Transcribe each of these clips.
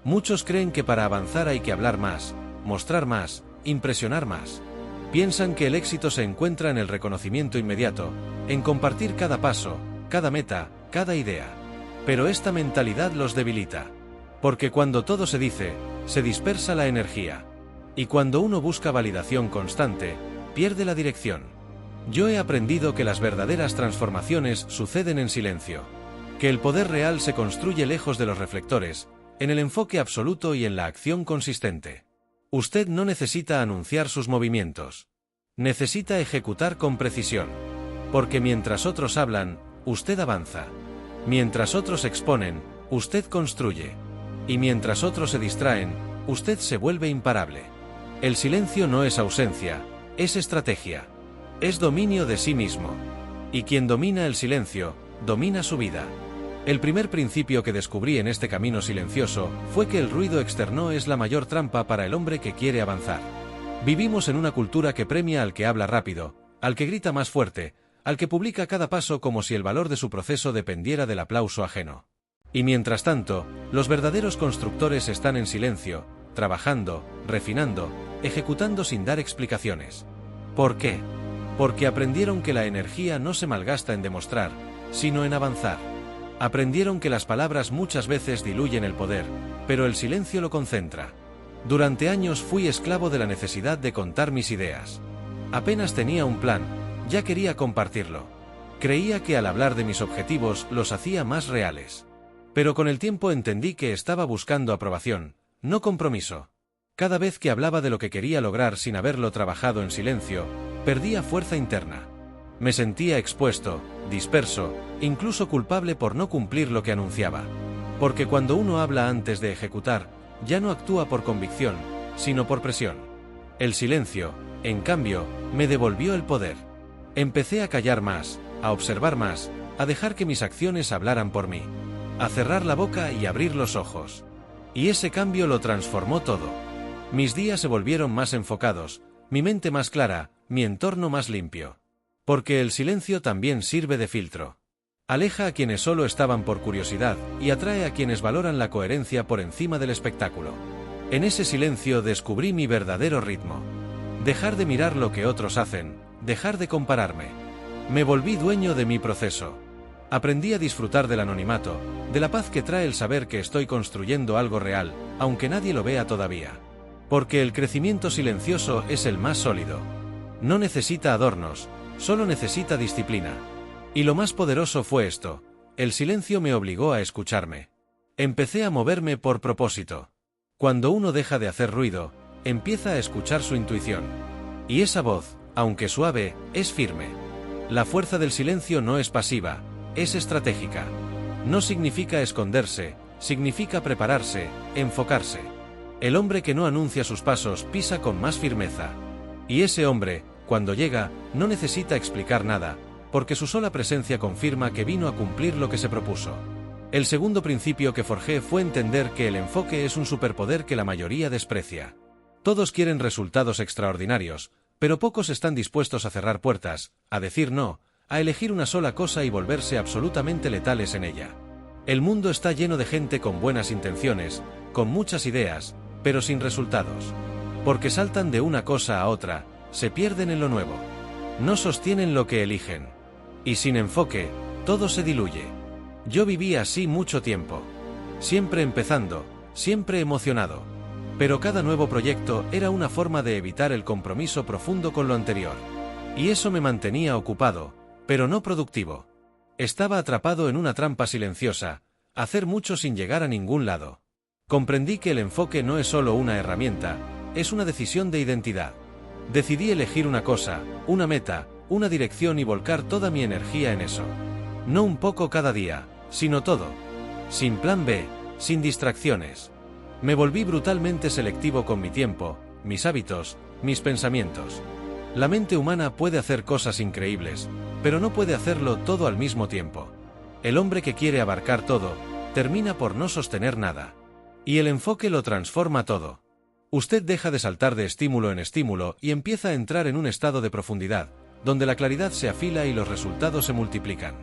Muchos creen que para avanzar hay que hablar más, mostrar más, impresionar más. Piensan que el éxito se encuentra en el reconocimiento inmediato, en compartir cada paso, cada meta, cada idea. Pero esta mentalidad los debilita. Porque cuando todo se dice, se dispersa la energía. Y cuando uno busca validación constante, pierde la dirección. Yo he aprendido que las verdaderas transformaciones suceden en silencio. Que el poder real se construye lejos de los reflectores, en el enfoque absoluto y en la acción consistente. Usted no necesita anunciar sus movimientos. Necesita ejecutar con precisión. Porque mientras otros hablan, usted avanza. Mientras otros exponen, usted construye. Y mientras otros se distraen, usted se vuelve imparable. El silencio no es ausencia, es estrategia. Es dominio de sí mismo. Y quien domina el silencio, domina su vida. El primer principio que descubrí en este camino silencioso fue que el ruido externo es la mayor trampa para el hombre que quiere avanzar. Vivimos en una cultura que premia al que habla rápido, al que grita más fuerte, al que publica cada paso como si el valor de su proceso dependiera del aplauso ajeno. Y mientras tanto, los verdaderos constructores están en silencio, trabajando, refinando, ejecutando sin dar explicaciones. ¿Por qué? Porque aprendieron que la energía no se malgasta en demostrar, sino en avanzar. Aprendieron que las palabras muchas veces diluyen el poder, pero el silencio lo concentra. Durante años fui esclavo de la necesidad de contar mis ideas. Apenas tenía un plan, ya quería compartirlo. Creía que al hablar de mis objetivos los hacía más reales. Pero con el tiempo entendí que estaba buscando aprobación, no compromiso. Cada vez que hablaba de lo que quería lograr sin haberlo trabajado en silencio, perdía fuerza interna. Me sentía expuesto, disperso, incluso culpable por no cumplir lo que anunciaba. Porque cuando uno habla antes de ejecutar, ya no actúa por convicción, sino por presión. El silencio, en cambio, me devolvió el poder. Empecé a callar más, a observar más, a dejar que mis acciones hablaran por mí. A cerrar la boca y abrir los ojos. Y ese cambio lo transformó todo. Mis días se volvieron más enfocados, mi mente más clara, mi entorno más limpio. Porque el silencio también sirve de filtro. Aleja a quienes solo estaban por curiosidad y atrae a quienes valoran la coherencia por encima del espectáculo. En ese silencio descubrí mi verdadero ritmo. Dejar de mirar lo que otros hacen, dejar de compararme. Me volví dueño de mi proceso. Aprendí a disfrutar del anonimato, de la paz que trae el saber que estoy construyendo algo real, aunque nadie lo vea todavía. Porque el crecimiento silencioso es el más sólido. No necesita adornos, solo necesita disciplina. Y lo más poderoso fue esto: el silencio me obligó a escucharme. Empecé a moverme por propósito. Cuando uno deja de hacer ruido, empieza a escuchar su intuición. Y esa voz, aunque suave, es firme. La fuerza del silencio no es pasiva, es estratégica. No significa esconderse, significa prepararse, enfocarse. El hombre que no anuncia sus pasos pisa con más firmeza. Y ese hombre, cuando llega, no necesita explicar nada, porque su sola presencia confirma que vino a cumplir lo que se propuso. El segundo principio que forjé fue entender que el enfoque es un superpoder que la mayoría desprecia. Todos quieren resultados extraordinarios, pero pocos están dispuestos a cerrar puertas, a decir no, a elegir una sola cosa y volverse absolutamente letales en ella. El mundo está lleno de gente con buenas intenciones, con muchas ideas, pero sin resultados. Porque saltan de una cosa a otra, se pierden en lo nuevo. No sostienen lo que eligen. Y sin enfoque, todo se diluye. Yo viví así mucho tiempo. Siempre empezando, siempre emocionado. Pero cada nuevo proyecto era una forma de evitar el compromiso profundo con lo anterior. Y eso me mantenía ocupado, pero no productivo. Estaba atrapado en una trampa silenciosa, hacer mucho sin llegar a ningún lado. Comprendí que el enfoque no es solo una herramienta, es una decisión de identidad. Decidí elegir una cosa, una meta, una dirección y volcar toda mi energía en eso. No un poco cada día, sino todo. Sin plan B, sin distracciones. Me volví brutalmente selectivo con mi tiempo, mis hábitos, mis pensamientos. La mente humana puede hacer cosas increíbles, pero no puede hacerlo todo al mismo tiempo. El hombre que quiere abarcar todo, termina por no sostener nada. Y el enfoque lo transforma todo. Usted deja de saltar de estímulo en estímulo y empieza a entrar en un estado de profundidad, donde la claridad se afila y los resultados se multiplican.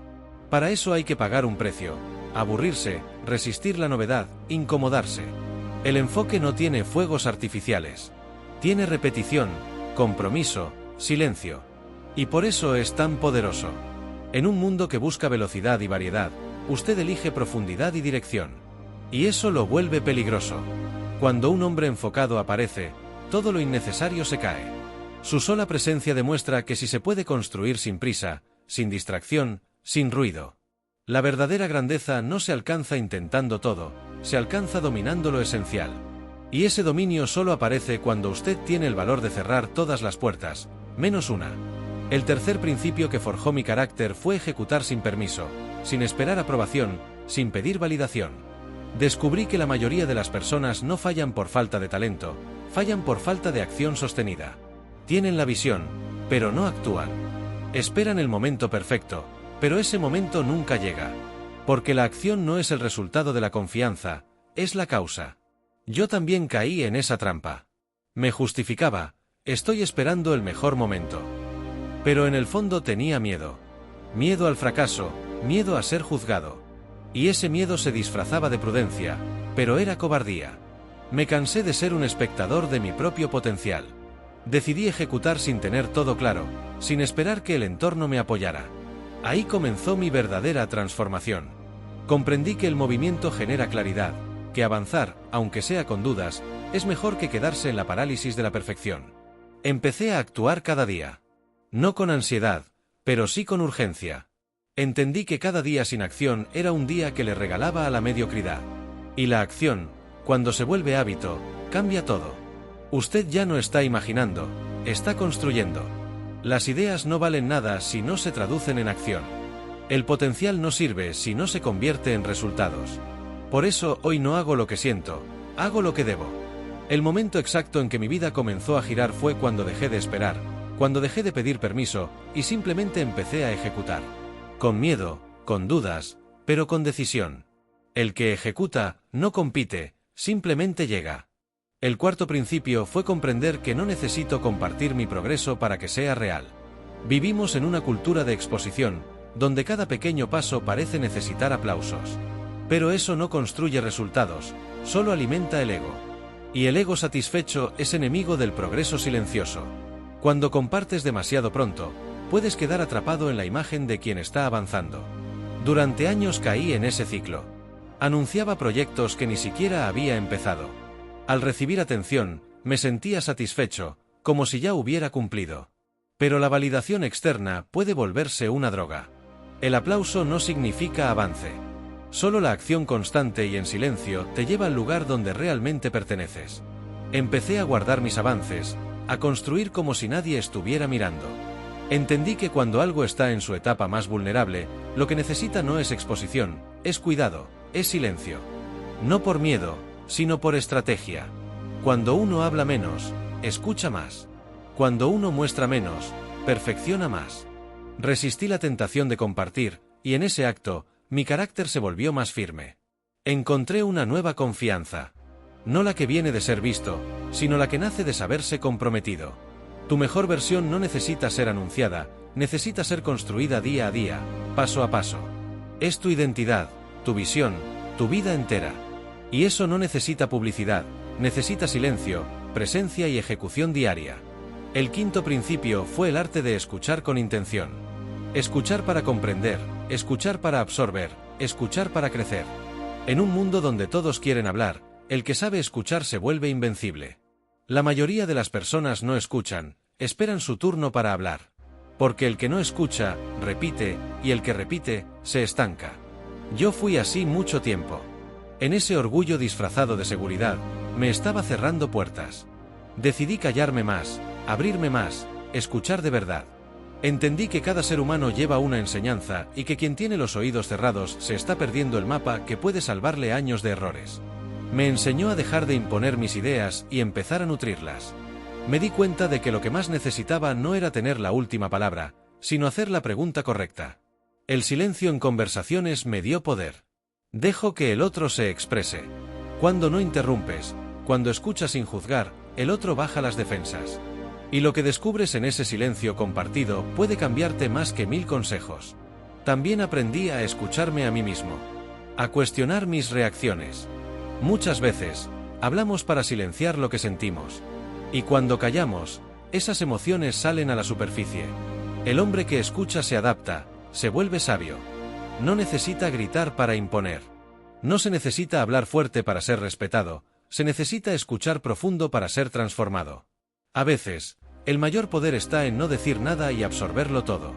Para eso hay que pagar un precio, aburrirse, resistir la novedad, incomodarse. El enfoque no tiene fuegos artificiales. Tiene repetición, compromiso, silencio. Y por eso es tan poderoso. En un mundo que busca velocidad y variedad, usted elige profundidad y dirección. Y eso lo vuelve peligroso. Cuando un hombre enfocado aparece, todo lo innecesario se cae. Su sola presencia demuestra que si se puede construir sin prisa, sin distracción, sin ruido. La verdadera grandeza no se alcanza intentando todo, se alcanza dominando lo esencial. Y ese dominio solo aparece cuando usted tiene el valor de cerrar todas las puertas, menos una. El tercer principio que forjó mi carácter fue ejecutar sin permiso, sin esperar aprobación, sin pedir validación. Descubrí que la mayoría de las personas no fallan por falta de talento, fallan por falta de acción sostenida. Tienen la visión, pero no actúan. Esperan el momento perfecto, pero ese momento nunca llega. Porque la acción no es el resultado de la confianza, es la causa. Yo también caí en esa trampa. Me justificaba, estoy esperando el mejor momento. Pero en el fondo tenía miedo. Miedo al fracaso, miedo a ser juzgado. Y ese miedo se disfrazaba de prudencia, pero era cobardía. Me cansé de ser un espectador de mi propio potencial. Decidí ejecutar sin tener todo claro, sin esperar que el entorno me apoyara. Ahí comenzó mi verdadera transformación. Comprendí que el movimiento genera claridad, que avanzar, aunque sea con dudas, es mejor que quedarse en la parálisis de la perfección. Empecé a actuar cada día. No con ansiedad, pero sí con urgencia. Entendí que cada día sin acción era un día que le regalaba a la mediocridad. Y la acción, cuando se vuelve hábito, cambia todo. Usted ya no está imaginando, está construyendo. Las ideas no valen nada si no se traducen en acción. El potencial no sirve si no se convierte en resultados. Por eso hoy no hago lo que siento, hago lo que debo. El momento exacto en que mi vida comenzó a girar fue cuando dejé de esperar, cuando dejé de pedir permiso y simplemente empecé a ejecutar. Con miedo, con dudas, pero con decisión. El que ejecuta, no compite, simplemente llega. El cuarto principio fue comprender que no necesito compartir mi progreso para que sea real. Vivimos en una cultura de exposición, donde cada pequeño paso parece necesitar aplausos. Pero eso no construye resultados, solo alimenta el ego. Y el ego satisfecho es enemigo del progreso silencioso. Cuando compartes demasiado pronto, puedes quedar atrapado en la imagen de quien está avanzando. Durante años caí en ese ciclo. Anunciaba proyectos que ni siquiera había empezado. Al recibir atención, me sentía satisfecho, como si ya hubiera cumplido. Pero la validación externa puede volverse una droga. El aplauso no significa avance. Solo la acción constante y en silencio te lleva al lugar donde realmente perteneces. Empecé a guardar mis avances, a construir como si nadie estuviera mirando. Entendí que cuando algo está en su etapa más vulnerable, lo que necesita no es exposición, es cuidado, es silencio. No por miedo, sino por estrategia. Cuando uno habla menos, escucha más. Cuando uno muestra menos, perfecciona más. Resistí la tentación de compartir, y en ese acto, mi carácter se volvió más firme. Encontré una nueva confianza. No la que viene de ser visto, sino la que nace de saberse comprometido. Tu mejor versión no necesita ser anunciada, necesita ser construida día a día, paso a paso. Es tu identidad, tu visión, tu vida entera. Y eso no necesita publicidad, necesita silencio, presencia y ejecución diaria. El quinto principio fue el arte de escuchar con intención. Escuchar para comprender, escuchar para absorber, escuchar para crecer. En un mundo donde todos quieren hablar, el que sabe escuchar se vuelve invencible. La mayoría de las personas no escuchan, esperan su turno para hablar. Porque el que no escucha, repite, y el que repite, se estanca. Yo fui así mucho tiempo. En ese orgullo disfrazado de seguridad, me estaba cerrando puertas. Decidí callarme más, abrirme más, escuchar de verdad. Entendí que cada ser humano lleva una enseñanza y que quien tiene los oídos cerrados se está perdiendo el mapa que puede salvarle años de errores. Me enseñó a dejar de imponer mis ideas y empezar a nutrirlas. Me di cuenta de que lo que más necesitaba no era tener la última palabra, sino hacer la pregunta correcta. El silencio en conversaciones me dio poder. Dejo que el otro se exprese. Cuando no interrumpes, cuando escuchas sin juzgar, el otro baja las defensas. Y lo que descubres en ese silencio compartido puede cambiarte más que 1000 consejos. También aprendí a escucharme a mí mismo. A cuestionar mis reacciones. Muchas veces, Hablamos para silenciar lo que sentimos. Y cuando callamos, esas emociones salen a la superficie. El hombre que escucha se adapta, se vuelve sabio. No necesita gritar para imponer. No se necesita hablar fuerte para ser respetado, se necesita escuchar profundo para ser transformado. A veces, el mayor poder está en no decir nada y absorberlo todo.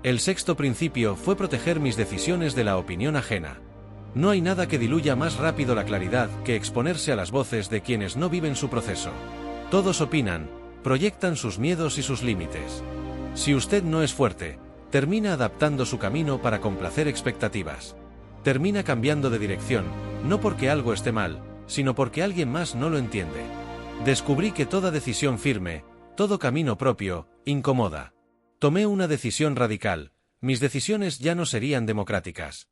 El sexto principio fue proteger mis decisiones de la opinión ajena. No hay nada que diluya más rápido la claridad que exponerse a las voces de quienes no viven su proceso. Todos opinan, proyectan sus miedos y sus límites. Si usted no es fuerte, termina adaptando su camino para complacer expectativas. Termina cambiando de dirección, no porque algo esté mal, sino porque alguien más no lo entiende. Descubrí que toda decisión firme, todo camino propio, incomoda. Tomé una decisión radical, mis decisiones ya no serían democráticas.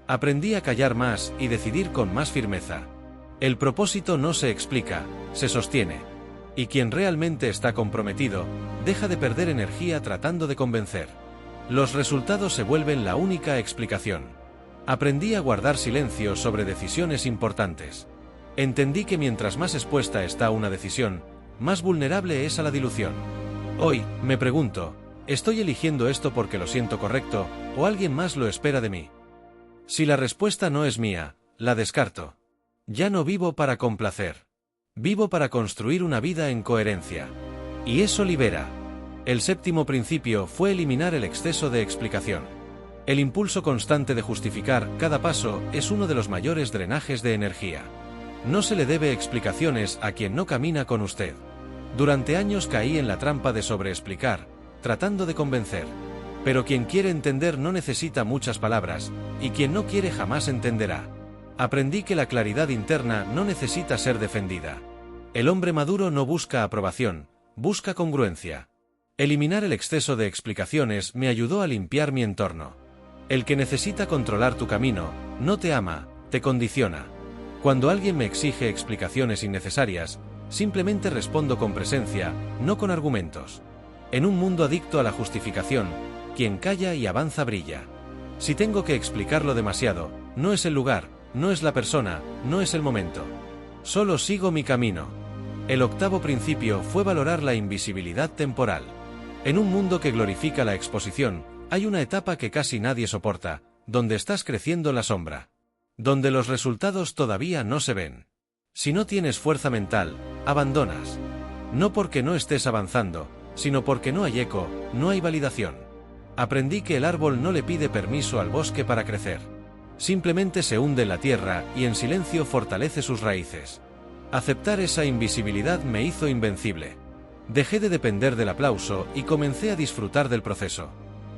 Aprendí a callar más y decidir con más firmeza. El propósito no se explica, se sostiene. Y quien realmente está comprometido, deja de perder energía tratando de convencer. Los resultados se vuelven la única explicación. Aprendí a guardar silencio sobre decisiones importantes. Entendí que mientras más expuesta está una decisión, más vulnerable es a la dilución. Hoy, me pregunto, ¿estoy eligiendo esto porque lo siento correcto, o alguien más lo espera de mí? Si la respuesta no es mía, la descarto. Ya no vivo para complacer. Vivo para construir una vida en coherencia. Y eso libera. El séptimo principio fue eliminar el exceso de explicación. El impulso constante de justificar cada paso es uno de los mayores drenajes de energía. No se le debe explicaciones a quien no camina con usted. Durante años caí en la trampa de sobreexplicar, tratando de convencer. Pero quien quiere entender no necesita muchas palabras, y quien no quiere jamás entenderá. Aprendí que la claridad interna no necesita ser defendida. El hombre maduro no busca aprobación, busca congruencia. Eliminar el exceso de explicaciones me ayudó a limpiar mi entorno. El que necesita controlar tu camino, no te ama, te condiciona. Cuando alguien me exige explicaciones innecesarias, simplemente respondo con presencia, no con argumentos. En un mundo adicto a la justificación, quien calla y avanza brilla. Si tengo que explicarlo demasiado, no es el lugar, no es la persona, no es el momento. Solo sigo mi camino. El octavo principio fue valorar la invisibilidad temporal. En un mundo que glorifica la exposición, hay una etapa que casi nadie soporta, donde estás creciendo en la sombra. Donde los resultados todavía no se ven. Si no tienes fuerza mental, abandonas. No porque no estés avanzando, sino porque no hay eco, no hay validación. Aprendí que el árbol no le pide permiso al bosque para crecer. Simplemente se hunde en la tierra y en silencio fortalece sus raíces. Aceptar esa invisibilidad me hizo invencible. Dejé de depender del aplauso y comencé a disfrutar del proceso.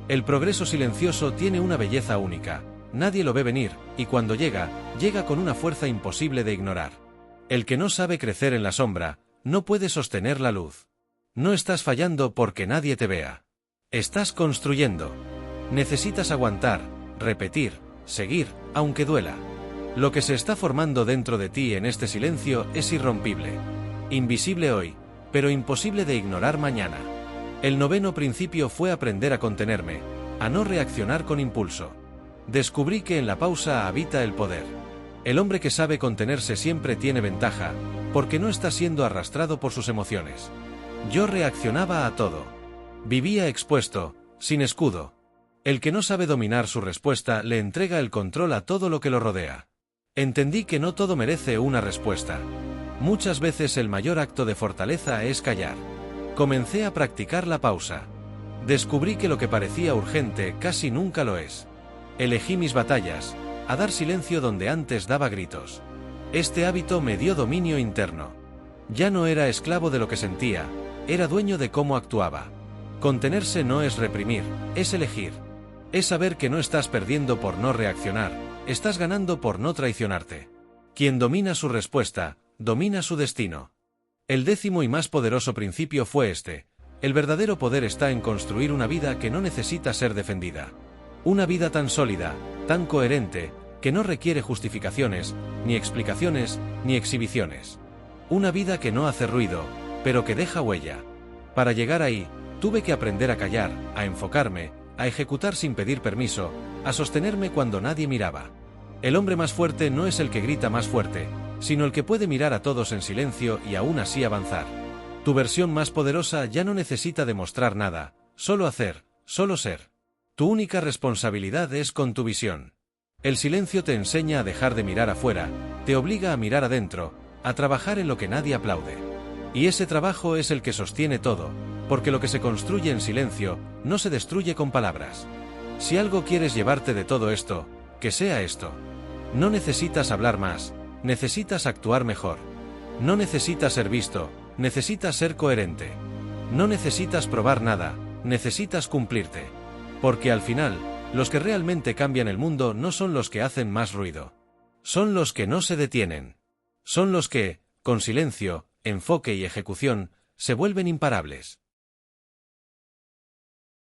El progreso silencioso tiene una belleza única. Nadie lo ve venir, y cuando llega, llega con una fuerza imposible de ignorar. El que no sabe crecer en la sombra, no puede sostener la luz. No estás fallando porque nadie te vea. Estás construyendo. Necesitas aguantar, repetir, seguir, aunque duela. Lo que se está formando dentro de ti en este silencio es irrompible. Invisible hoy, pero imposible de ignorar mañana. El noveno principio fue aprender a contenerme, a no reaccionar con impulso. Descubrí que en la pausa habita el poder. El hombre que sabe contenerse siempre tiene ventaja, porque no está siendo arrastrado por sus emociones. Yo reaccionaba a todo. Vivía expuesto, sin escudo. El que no sabe dominar su respuesta le entrega el control a todo lo que lo rodea. Entendí que no todo merece una respuesta. Muchas veces el mayor acto de fortaleza es callar. Comencé a practicar la pausa. Descubrí que lo que parecía urgente casi nunca lo es. Elegí mis batallas, a dar silencio donde antes daba gritos. Este hábito me dio dominio interno. Ya no era esclavo de lo que sentía, era dueño de cómo actuaba. Contenerse no es reprimir, es elegir. Es saber que no estás perdiendo por no reaccionar, estás ganando por no traicionarte. Quien domina su respuesta, domina su destino. El décimo y más poderoso principio fue este: el verdadero poder está en construir una vida que no necesita ser defendida. Una vida tan sólida, tan coherente, que no requiere justificaciones, ni explicaciones, ni exhibiciones. Una vida que no hace ruido, pero que deja huella. Para llegar ahí, tuve que aprender a callar, a enfocarme, a ejecutar sin pedir permiso, a sostenerme cuando nadie miraba. El hombre más fuerte no es el que grita más fuerte, sino el que puede mirar a todos en silencio y aún así avanzar. Tu versión más poderosa ya no necesita demostrar nada, solo hacer, solo ser. Tu única responsabilidad es con tu visión. El silencio te enseña a dejar de mirar afuera, te obliga a mirar adentro, a trabajar en lo que nadie aplaude. Y ese trabajo es el que sostiene todo, porque lo que se construye en silencio no se destruye con palabras. Si algo quieres llevarte de todo esto, que sea esto. No necesitas hablar más, necesitas actuar mejor. No necesitas ser visto, necesitas ser coherente. No necesitas probar nada, necesitas cumplirte. Porque al final, los que realmente cambian el mundo no son los que hacen más ruido. Son los que no se detienen. Son los que, con silencio, enfoque y ejecución, se vuelven imparables.